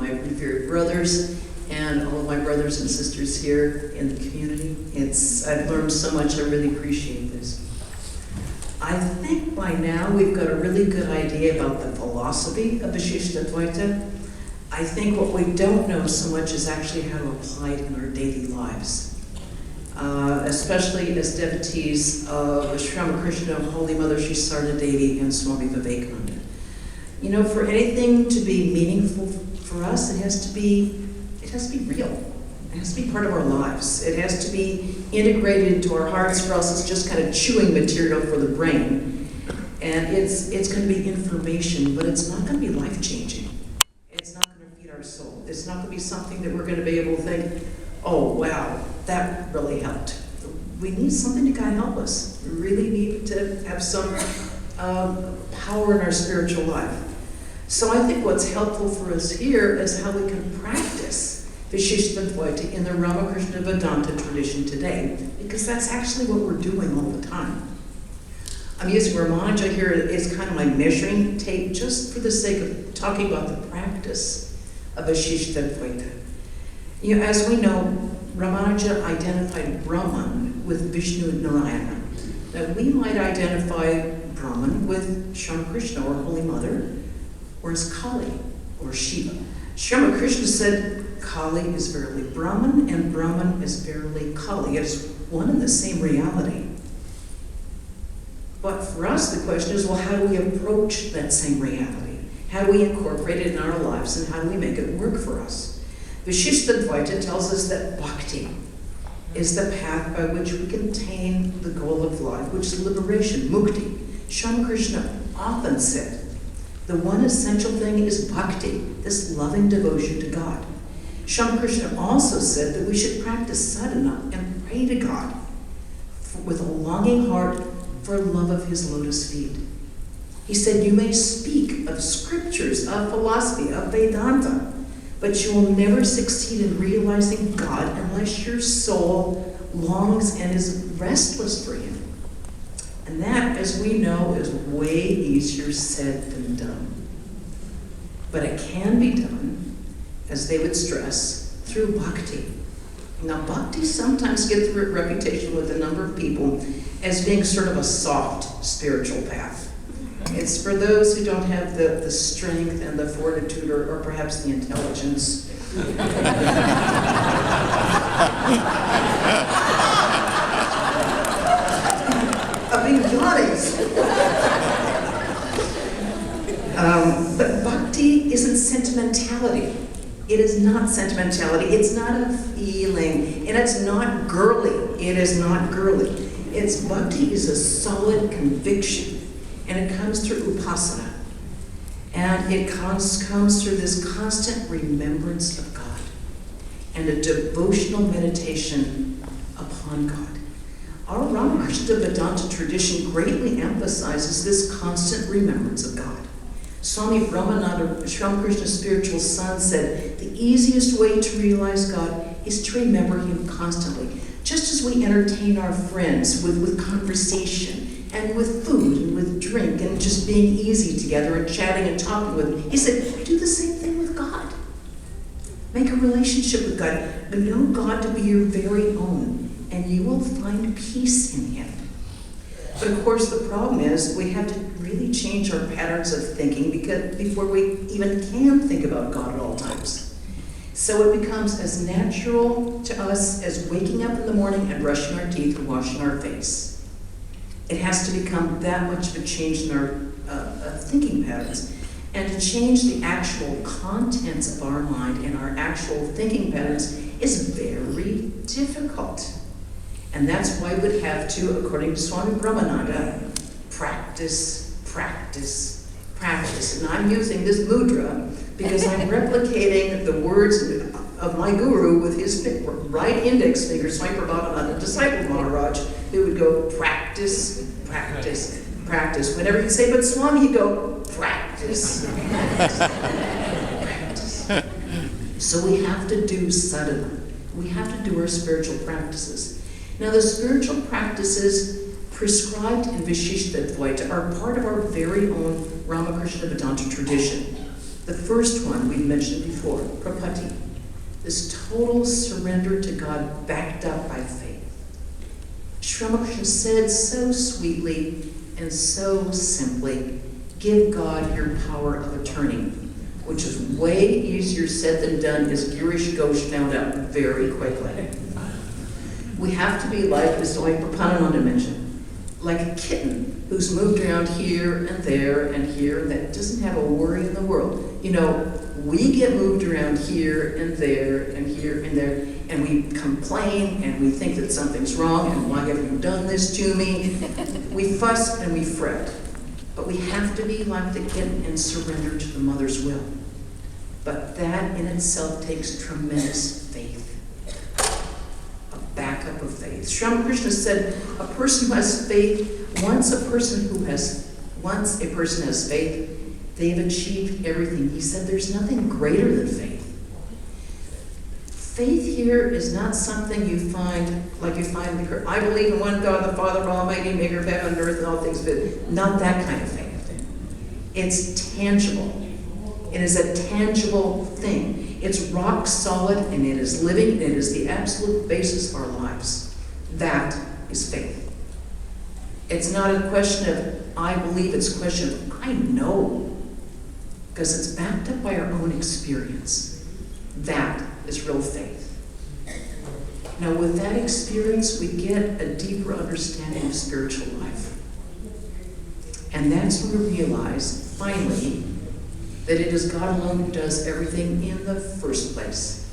my revered brothers, and all of my brothers and sisters here in the community. I've learned so much, I really appreciate this. I think by now we've got a really good idea about the philosophy of Vishishtadvaita. I think what we don't know so much is actually how to apply it in our daily lives. Especially as devotees of Sri Ramakrishna, Holy Mother Sri Sarada Devi, and Swami Vivekananda. You know, for anything to be meaningful for us, it has to be real. It has to be part of our lives. It has to be integrated into our hearts, or else it's just kind of chewing material for the brain. And it's going to be information, but it's not going to be life-changing. It's not going to feed our soul. It's not going to be something that we're going to be able to think, oh, wow, that really helped. We need something to kind of help us. We really need to have some power in our spiritual life. So I think what's helpful for us here is how we can practice Vishishtadvaita in the Ramakrishna Vedanta tradition today, because that's actually what we're doing all the time. I'm using Ramanuja here as kind of my measuring tape, just for the sake of talking about the practice of Vishishtadvaita. You know, as we know, Ramanuja identified Brahman with Vishnu and Narayana. Now, we might identify Brahman with Sri Ramakrishna or Holy Mother, or as Kali or Shiva. Sri Ramakrishna said Kali is verily Brahman, and Brahman is verily Kali. It's one and the same reality. But for us, the question is, well, how do we approach that same reality? How do we incorporate it in our lives, and how do we make it work for us? Vishishtadvaita tells us that bhakti is the path by which we can attain the goal of life, which is liberation, mukti. Sri Ramakrishna often said, the one essential thing is bhakti, this loving devotion to God. Sri Ramakrishna also said that we should practice sadhana and pray to God with a longing heart for love of his lotus feet. He said, you may speak of scriptures, of philosophy, of Vedanta, but you will never succeed in realizing God unless your soul longs and is restless for him. And that, as we know, is way easier said than done. But it can be done, as they would stress, through bhakti. Now, bhakti sometimes gets a reputation with a number of people as being sort of a soft spiritual path. It's for those who don't have the strength and the fortitude, or perhaps the intelligence. Of being yogis. But bhakti isn't sentimentality. It is not sentimentality. It's not a feeling. And it's not girly. It is not girly. It's bhakti is a solid conviction. And it comes through upasana. And it comes through this constant remembrance of God and a devotional meditation upon God. Our Ramakrishna Vedanta tradition greatly emphasizes this constant remembrance of God. Swami Brahmananda, Sri Ramakrishna's spiritual son, said, the easiest way to realize God is to remember him constantly. Just as we entertain our friends with conversation, and with food, and with drink, and just being easy together, and chatting and talking with him. He said, do the same thing with God. Make a relationship with God, but know God to be your very own, and you will find peace in him. But of course, the problem is we have to really change our patterns of thinking before we even can think about God at all times. So it becomes as natural to us as waking up in the morning and brushing our teeth and washing our face. It has to become that much of a change in our thinking patterns. And to change the actual contents of our mind and our actual thinking patterns is very difficult. And that's why we'd have to, according to Swami Brahmananda, practice, practice, practice. And I'm using this mudra because I'm replicating the words of my guru with his right index finger, Swami Prabhavananda, disciple Maharaj, who would go practice, practice, practice. Whenever you say, but Swami, he'd go practice, practice, practice. So we have to do sadhana. We have to do our spiritual practices. Now, the spiritual practices prescribed in Vishishtadvaita are part of our very own Ramakrishna Vedanta tradition. The first one we mentioned before, prapatti, this total surrender to God backed up by faith. Sri Ramakrishna said so sweetly and so simply, give God your power of attorney, which is way easier said than done, as Girish Ghosh found out very quickly. We have to be like, as Swami Prapananda mentioned, like a kitten who's moved around here and there and here and that, doesn't have a worry in the world. You know, we get moved around here and there and here and there, and we complain and we think that something's wrong and why have you done this to me? We fuss and we fret. But we have to be like the kitten and surrender to the mother's will. But that in itself takes tremendous faith. A backup of faith. Sri Ramakrishna said, a person who has faith, once a person has faith, they've achieved everything. He said there's nothing greater than faith. Faith here is not something you find like you find in the I believe in one God, the Father Almighty, maker of heaven and earth and all things, but not that kind of faith. It's tangible. It is a tangible thing. It's rock solid and it is living and it is the absolute basis of our lives. That is faith. It's not a question of I believe, it's a question of I know, because it's backed up by our own experience. That is real faith. Now, with that experience, we get a deeper understanding of spiritual life. And that's when we realize, finally, that it is God alone who does everything in the first place.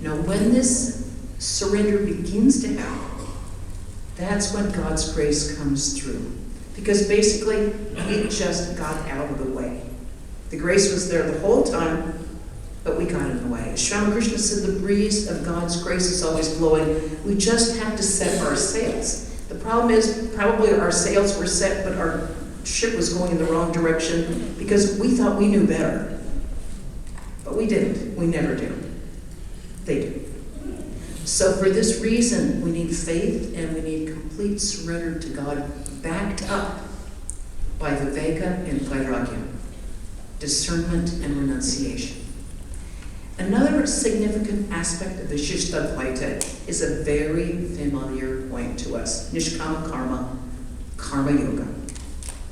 Now, when this surrender begins to happen, that's when God's grace comes through. Because basically, we just got out of the way. The grace was there the whole time, but we got in the way. Sri Ramakrishna said the breeze of God's grace is always blowing. We just have to set our sails. The problem is probably our sails were set, but our ship was going in the wrong direction because we thought we knew better. But we didn't. We never do. They do. So for this reason, we need faith and we need complete surrender to God, backed up by Viveka and Pravrajika, discernment and renunciation. Another significant aspect of Vishishtadvaita is a very familiar point to us, Nishkama Karma, Karma Yoga.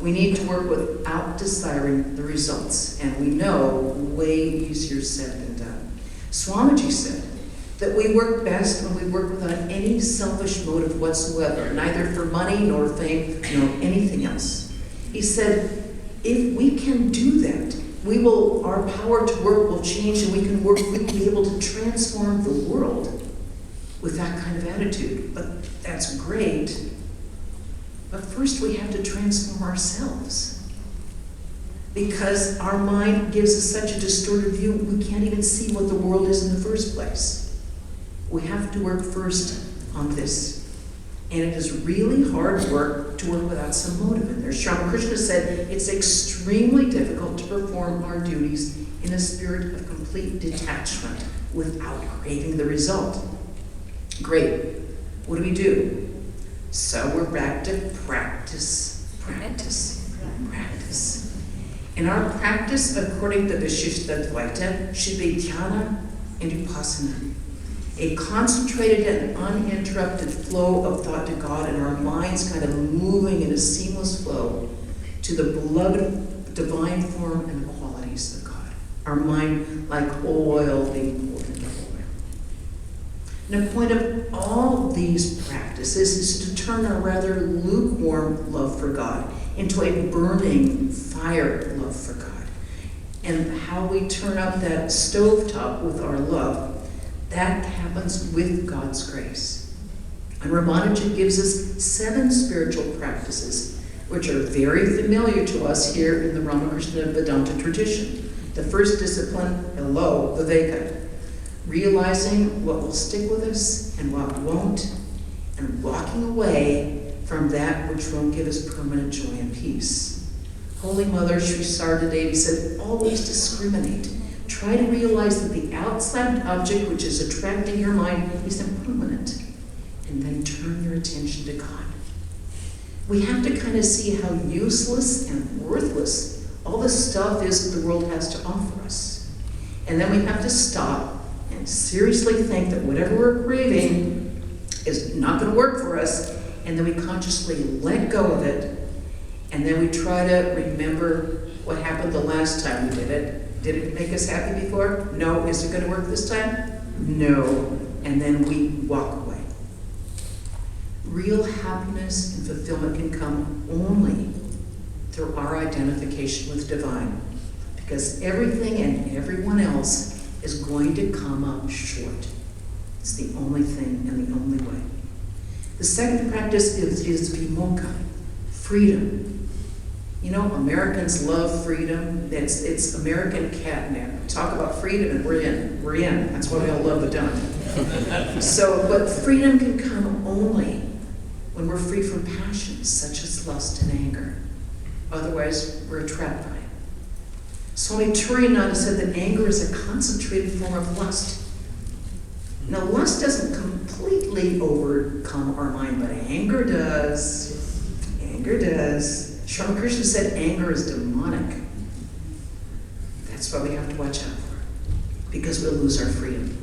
We need to work without desiring the results, and we know way easier said than done. Swamiji said that we work best when we work without any selfish motive whatsoever, neither for money nor fame nor anything else. He said, if we can do that, our power to work will change, and we'll be able to transform the world with that kind of attitude. But that's great. But first we have to transform ourselves. Because our mind gives us such a distorted view, we can't even see what the world is in the first place. We have to work first on this. And it is really hard work to work without some motive in there. Sri Ramakrishna said it's extremely difficult to perform our duties in a spirit of complete detachment without craving the result. Great. What do? So we're back to practice. And our practice, according to Vishishtadvaita, should be dhyana and upasana. A concentrated and uninterrupted flow of thought to God, and our minds kind of moving in a seamless flow to the beloved divine form and qualities of God. Our mind like oil being poured into oil. And the point of all these practices is to turn our rather lukewarm love for God into a burning fire love for God. And how we turn up that stovetop with our love, that happens with God's grace. And Ramanuja gives us 7 spiritual practices, which are very familiar to us here in the Ramakrishna Vedanta tradition. The first discipline, Viveka, realizing what will stick with us and what won't, and walking away from that which won't give us permanent joy and peace. Holy Mother Sri Sarda Devi said, always discriminate. Try to realize that the outside object which is attracting your mind is impermanent, and then turn your attention to God. We have to kind of see how useless and worthless All this stuff is that the world has to offer us. And then we have to stop and seriously think that whatever we're craving is not going to work for us, and then we consciously let go of it, and then we try to remember what happened the last time we did it. Did it make us happy before? No. Is it going to work this time? No. And then we walk away. Real happiness and fulfillment can come only through our identification with divine, because everything and everyone else is going to come up short. It's the only thing and the only way. The second practice is vimoksha, freedom. You know, Americans love freedom. It's American catnip. Talk about freedom and we're in. We're in. That's why we all love Vedanta. But freedom can come only when we're free from passions such as lust and anger. Otherwise, we're trapped by it. Swami Turiyananda said that anger is a concentrated form of lust. Now, lust doesn't completely overcome our mind, but anger does. Anger does. Sri Krishna said anger is demonic. That's why we have to watch out for it, because we'll lose our freedom.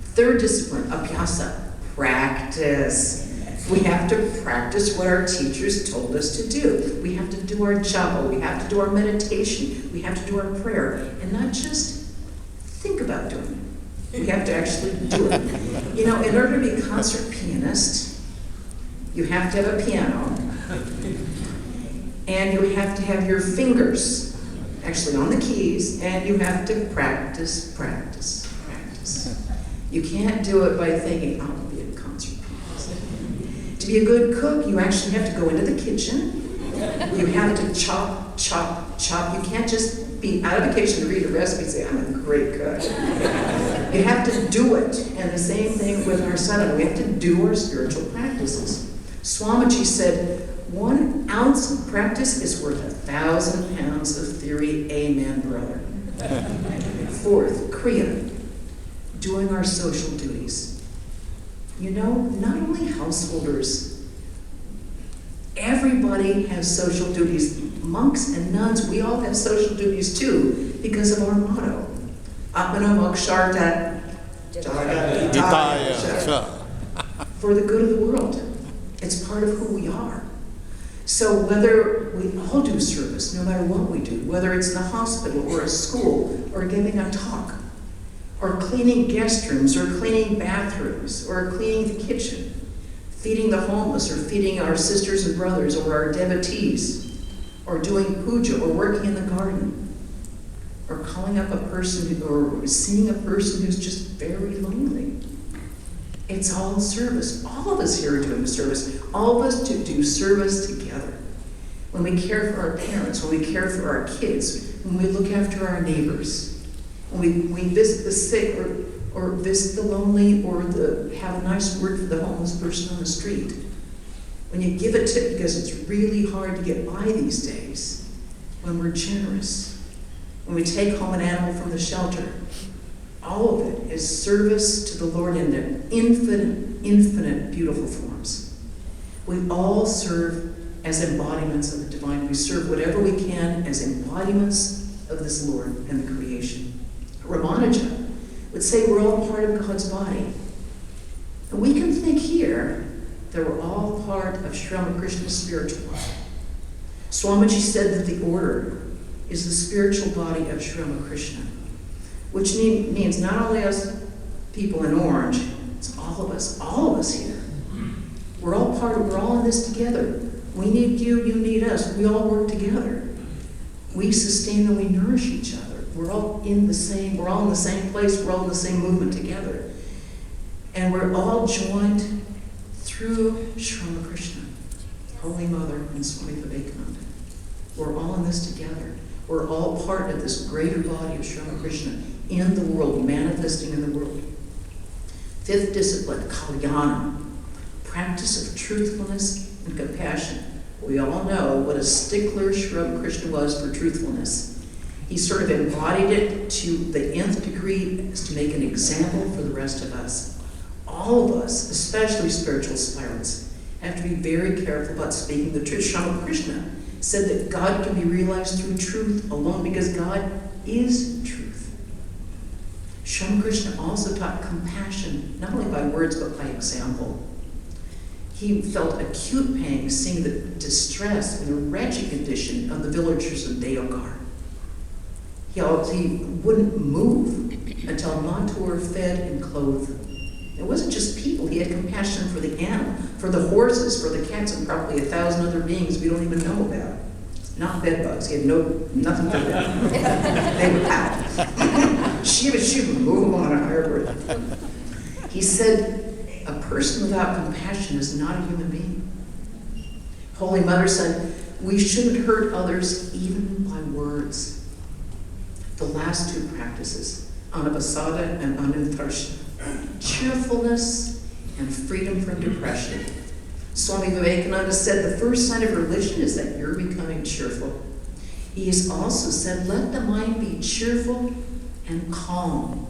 Third discipline, abhyasa, practice. We have to practice what our teachers told us to do. We have to do our japa, we have to do our meditation, we have to do our prayer, and not just think about doing it. We have to actually do it. You know, in order to be a concert pianist, you have to have a piano, and you have to have your fingers actually on the keys, and you have to practice, practice, practice. You can't do it by thinking, I'll be a concert pianist. To be a good cook, you actually have to go into the kitchen. You have to chop, chop, chop. You can't just be out of the kitchen to read a recipe and say, I'm a great cook. You have to do it. And the same thing with our sadhana. We have to do our spiritual practices. Swamiji said, 1 ounce of practice is worth 1,000 pounds of theory. Amen, brother. Fourth, kriya, doing our social duties. You know, not only householders, everybody has social duties. Monks and nuns, we all have social duties too, because of our motto. Atmano moksharta jagatitaya. For the good of the world. It's part of who we are. So whether we all do service, no matter what we do, whether it's in a hospital or a school or giving a talk, or cleaning guest rooms, or cleaning bathrooms, or cleaning the kitchen, feeding the homeless, or feeding our sisters and brothers, or our devotees, or doing puja, or working in the garden, or calling up a person, or seeing a person who's just very lonely. It's all service. All of us here are doing service. All of us do service together. When we care for our parents, when we care for our kids, when we look after our neighbors, when we visit the sick, or visit the lonely, or have a nice word for the homeless person on the street. When you give a tip, because it's really hard to get by these days, when we're generous, when we take home an animal from the shelter, all of it is service to the Lord in their infinite, infinite beautiful forms. We all serve as embodiments of the divine. We serve whatever we can as embodiments of this Lord and the creation. Ramanuja would say we're all part of God's body. And we can think here that we're all part of Sri Ramakrishna's spiritual body. Swamiji said that the order is the spiritual body of Sri Ramakrishna, which means not only us people in orange, it's all of us here. We're all in this together. We need you, you need us. We all work together. We sustain and we nourish each other. We're all in the same place, we're all in the same movement together. And we're all joined through Sri Ramakrishna, Holy Mother, and Swami Vivekananda. We're all in this together. We're all part of this greater body of Sri Ramakrishna in the world, manifesting in the world. Fifth discipline, kalyana, practice of truthfulness and compassion. We all know what a stickler Sri Ramakrishna was for truthfulness. He sort of embodied it to the nth degree as to make an example for the rest of us. All of us, especially spiritual aspirants, have to be very careful about speaking the truth. Sri Ramakrishna said that God can be realized through truth alone because God is truth. Sri Ramakrishna also taught compassion, not only by words but by example. He felt acute pain seeing the distress and the wretched condition of the villagers of Deogar. He wouldn't move until Mathur were fed and clothed. It wasn't just people. He had compassion for the animal, for the horses, for the cats, and probably 1,000 other beings we don't even know about. Not bed bugs. He had nothing for them. They were out. Shiva, move them on a higher birth. He said, a person without compassion is not a human being. Holy Mother said, we shouldn't hurt others even by words. The last two practices, Anavasada and Anutarshana, cheerfulness and freedom from depression. Swami Vivekananda said the first sign of religion is that you're becoming cheerful. He has also said, let the mind be cheerful and calm.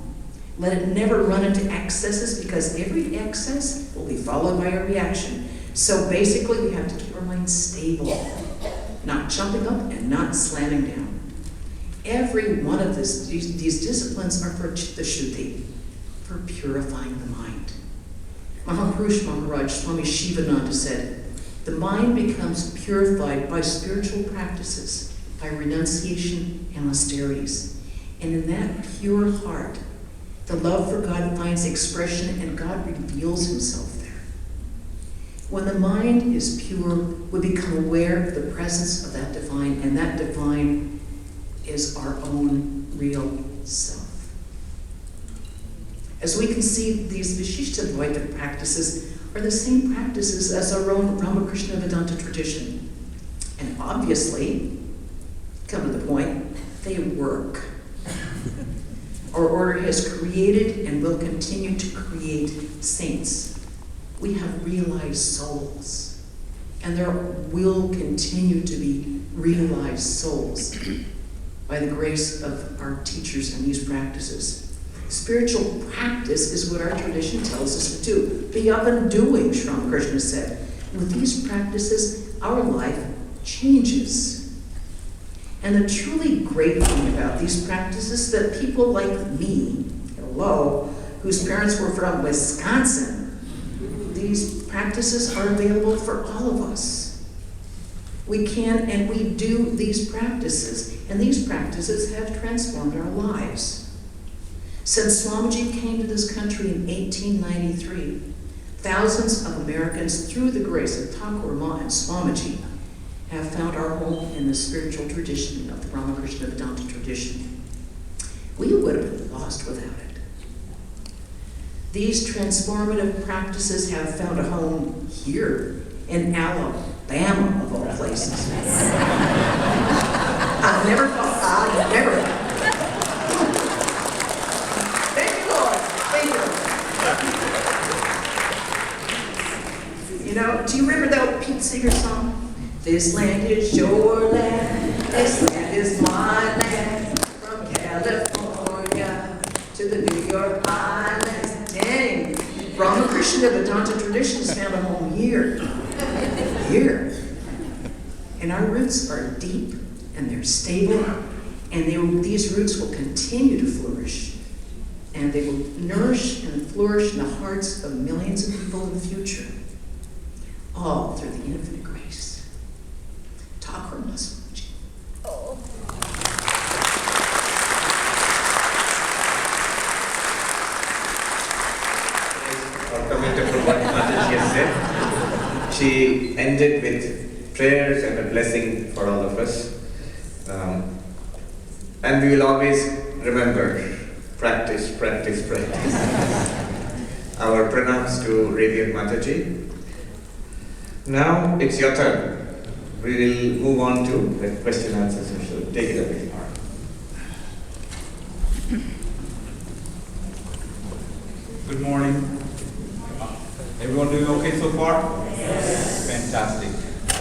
Let it never run into excesses because every excess will be followed by a reaction. So basically we have to keep our mind stable, not jumping up and not slamming down. Every one of these disciplines are for the Shuddhi, for purifying the mind. Mahapurush Maharaj Swami Shivananda said, the mind becomes purified by spiritual practices, by renunciation and austerities. And in that pure heart, the love for God finds expression and God reveals himself there. When the mind is pure, we become aware of the presence of that divine, and that divine is our own real self. As we can see, these Vishishtadvaita practices are the same practices as our own Ramakrishna Vedanta tradition. And obviously, come to the point, they work. Our order has created and will continue to create saints. We have realized souls, and there will continue to be realized souls by the grace of our teachers in these practices. Spiritual practice is what our tradition tells us to do. Be up and doing, Sri Ramakrishna said. With these practices, our life changes. And the truly great thing about these practices is that people like me, hello, whose parents were from Wisconsin, these practices are available for all of us. We can and we do these practices, and these practices have transformed our lives. Since Swamiji came to this country in 1893, thousands of Americans, through the grace of Thakur Ma and Swamiji, have found our home in the spiritual tradition of the Ramakrishna Vedanta tradition. We would have been lost without it. These transformative practices have found a home here in Alabama, of all places. I've never thought, Thank you, Lord. Thank you. You know, do you remember that Pete Seeger song? This land is your land, this land is my land, from California to the New York Islands. Dang, Ramakrishna Vedanta tradition has found a home here. And our roots are deep and they're stable, and these roots will continue to flourish. And they will nourish and flourish in the hearts of millions of people in the future, all through the infinite grace. Thakur Swamiji. Oh. Commented from what Mataji has said. She ended with prayers and a blessing for all of us. And we will always remember, practice. Our pranams to Radiant Mataji. Now it's your turn. We will move on to the question and answer session. Take it away. Good morning. Everyone doing okay so far? Yes. Fantastic.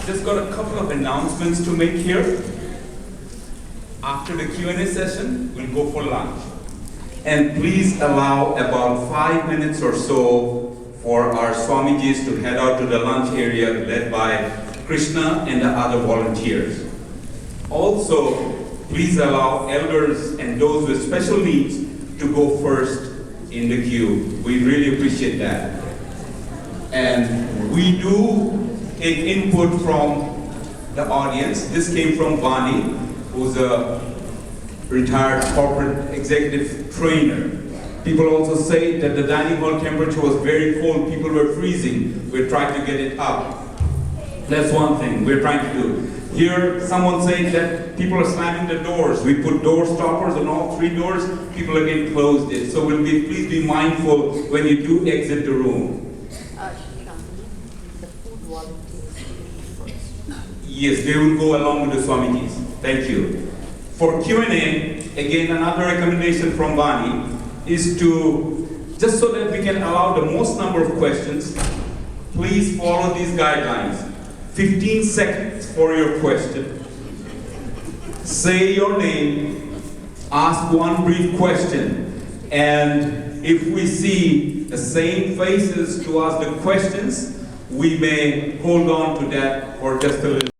Just got a couple of announcements to make here. After the Q&A session, we'll go for lunch. And please allow about 5 minutes or so for our Swamijis to head out to the lunch area led by Krishna, and the other volunteers. Also, please allow elders and those with special needs to go first in the queue. We really appreciate that. And we do take input from the audience. This came from Vani, who's a retired corporate executive trainer. People also say that the dining hall temperature was very cold, people were freezing. We're trying to get it up. That's one thing we're trying to do. Here, someone saying that people are slamming the doors. We put door stoppers on all 3 doors, people again closed it. So please be mindful when you do exit the room. The food volunteers first. Yes, they will go along with the Swamijis. Thank you. For Q&A, again, another recommendation from Vani is to, just so that we can allow the most number of questions, please follow these guidelines. 15 seconds for your question. Say your name, ask one brief question, and if we see the same faces to ask the questions, we may hold on to that for just a little